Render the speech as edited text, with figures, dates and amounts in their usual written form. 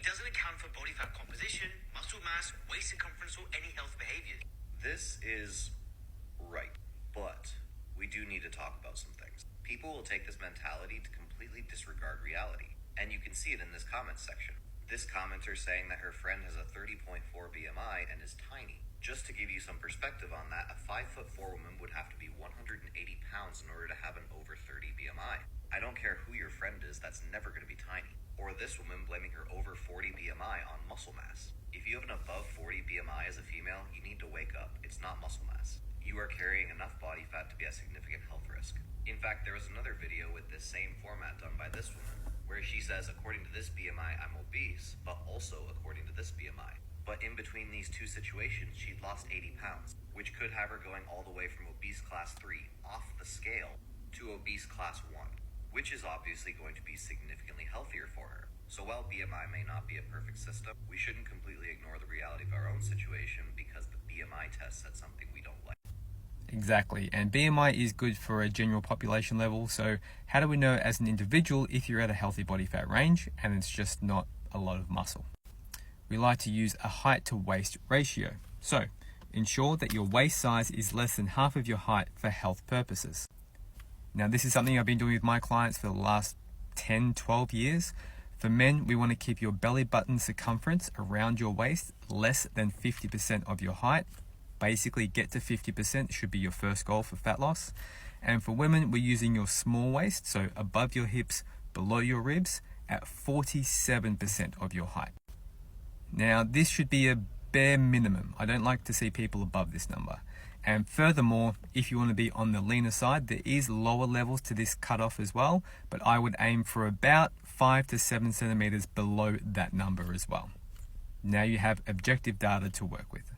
It doesn't account for body fat composition, muscle mass, waist circumference, or any health behaviors. This is right, but we do need to talk about some things. People will take this mentality to completely disregard reality, and you can see it in this comment section. This commenter saying that her friend has a 30.4 BMI and is tiny. Just to give you some perspective on that, a 5'4" woman would have to be 180 pounds in order to have an over 30 BMI. I don't care who your friend is, that's never going to be tiny. Or this woman blaming her over 40 BMI on muscle mass. If you have an above 40 BMI as a female, you need to wake up. It's not muscle mass. You are carrying enough body fat to be at significant health risk. In fact, there was another video with this same format done by this woman, where she says, according to this BMI, I'm obese, but also according to this BMI. But in between these two situations, she'd lost 80 pounds, which could have her going all the way from obese class 3 off the scale to obese class 1, which is obviously going to be significantly healthier for her. So while BMI may not be a perfect system, we shouldn't completely ignore the reality of our own situation because the BMI test said something we don't like. Exactly, and BMI is good for a general population level, so how do we know as an individual if you're at a healthy body fat range and it's just not a lot of muscle? We like to use a height to waist ratio, so ensure that your waist size is less than half of your height for health purposes. Now this is something I've been doing with my clients for the last 10-12 years. For men, we want to keep your belly button circumference around your waist less than 50% of your height. Basically, get to 50% should be your first goal for fat loss. And for women, we're using your small waist, so above your hips, below your ribs, at 47% of your height. Now, this should be a bare minimum. I don't like to see people above this number. And furthermore, if you want to be on the leaner side, there is lower levels to this cutoff as well, but I would aim for about 5 to 7 centimeters below that number as well. Now you have objective data to work with.